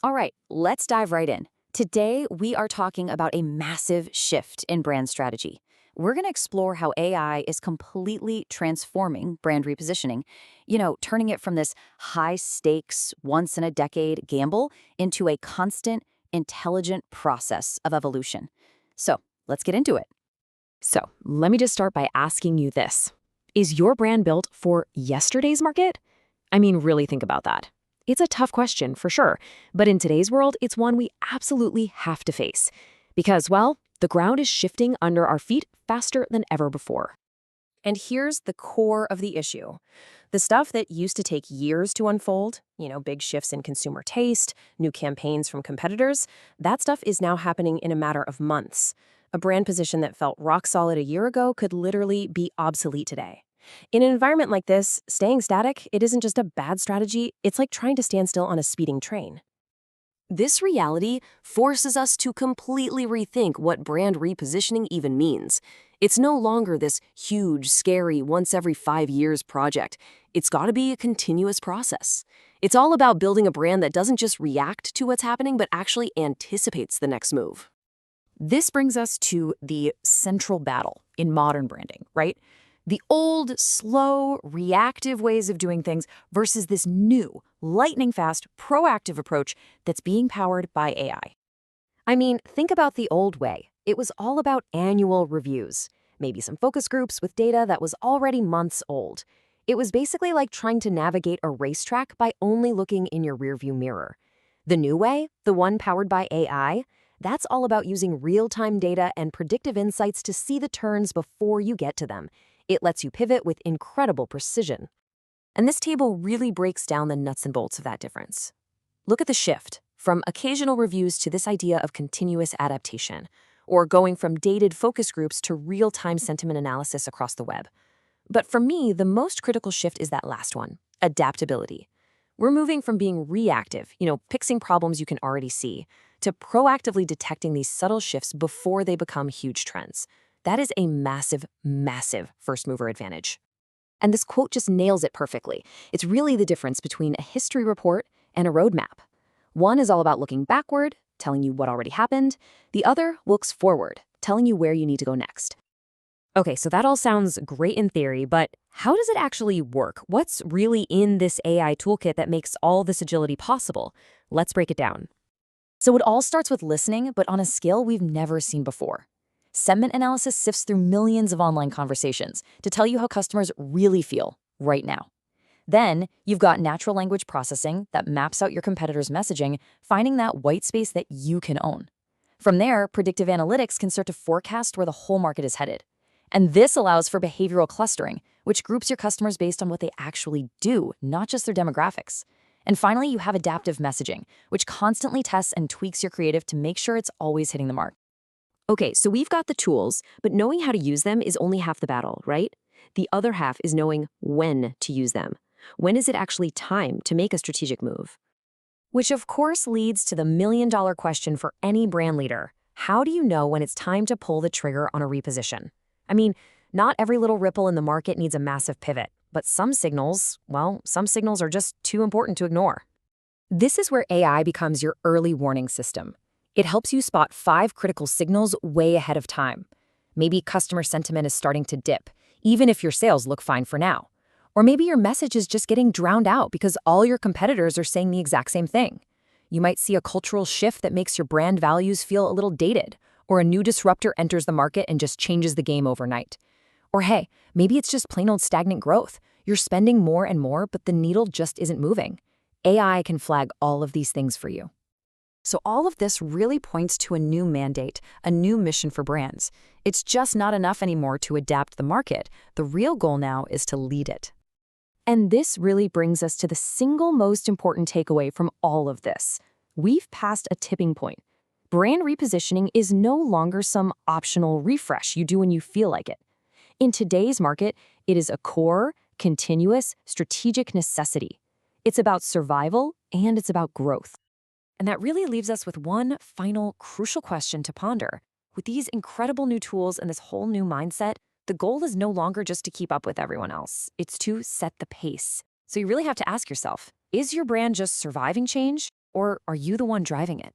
All right, let's dive right in. Today, we are talking about a massive shift in brand strategy. We're going to explore how AI is completely transforming brand repositioning, turning it from this high stakes, once in a decade gamble into a constant, intelligent process of evolution. So, let's get into it. So, let me just start by asking you this. Is your brand built for yesterday's market? I mean, really think about that. It's a tough question, for sure, but in today's world, it's one we absolutely have to face. Because, well, the ground is shifting under our feet faster than ever before. And here's the core of the issue. The stuff that used to take years to unfold, big shifts in consumer taste, new campaigns from competitors, that stuff is now happening in a matter of months. A brand position that felt rock solid a year ago could literally be obsolete today. In an environment like this, staying static, it isn't just a bad strategy, it's like trying to stand still on a speeding train. This reality forces us to completely rethink what brand repositioning even means. It's no longer this huge, scary, once every 5 years project. It's got to be a continuous process. It's all about building a brand that doesn't just react to what's happening, but actually anticipates the next move. This brings us to the central battle in modern branding, right? The old, slow, reactive ways of doing things versus this new, lightning-fast, proactive approach that's being powered by AI. I mean, think about the old way. It was all about annual reviews, maybe some focus groups with data that was already months old. It was basically like trying to navigate a racetrack by only looking in your rearview mirror. The new way, the one powered by AI, that's all about using real-time data and predictive insights to see the turns before you get to them. It lets you pivot with incredible precision. And this table really breaks down the nuts and bolts of that difference. Look at the shift from occasional reviews to this idea of continuous adaptation, or going from dated focus groups to real-time sentiment analysis across the web. But for me, the most critical shift is that last one, adaptability. We're moving from being reactive, fixing problems you can already see, to proactively detecting these subtle shifts before they become huge trends. That is a massive, massive first-mover advantage. And this quote just nails it perfectly. It's really the difference between a history report and a roadmap. One is all about looking backward, telling you what already happened. The other looks forward, telling you where you need to go next. Okay, so that all sounds great in theory, but how does it actually work? What's really in this AI toolkit that makes all this agility possible? Let's break it down. So it all starts with listening, but on a scale we've never seen before. Sentiment analysis sifts through millions of online conversations to tell you how customers really feel right now. Then, you've got natural language processing that maps out your competitors' messaging, finding that white space that you can own. From there, predictive analytics can start to forecast where the whole market is headed. And this allows for behavioral clustering, which groups your customers based on what they actually do, not just their demographics. And finally, you have adaptive messaging, which constantly tests and tweaks your creative to make sure it's always hitting the mark. Okay, so we've got the tools, but knowing how to use them is only half the battle, right? The other half is knowing when to use them. When is it actually time to make a strategic move? Which of course leads to the million-dollar question for any brand leader. How do you know when it's time to pull the trigger on a reposition? I mean, not every little ripple in the market needs a massive pivot, but some signals are just too important to ignore. This is where AI becomes your early warning system. It helps you spot 5 critical signals way ahead of time. Maybe customer sentiment is starting to dip, even if your sales look fine for now. Or maybe your message is just getting drowned out because all your competitors are saying the exact same thing. You might see a cultural shift that makes your brand values feel a little dated, or a new disruptor enters the market and just changes the game overnight. Or hey, maybe it's just plain old stagnant growth. You're spending more and more, but the needle just isn't moving. AI can flag all of these things for you. So all of this really points to a new mandate, a new mission for brands. It's just not enough anymore to adapt the market. The real goal now is to lead it. And this really brings us to the single most important takeaway from all of this. We've passed a tipping point. Brand repositioning is no longer some optional refresh you do when you feel like it. In today's market, it is a core, continuous, strategic necessity. It's about survival and it's about growth. And that really leaves us with one final crucial question to ponder. With these incredible new tools and this whole new mindset, the goal is no longer just to keep up with everyone else. It's to set the pace. So you really have to ask yourself, is your brand just surviving change, Or are you the one driving it?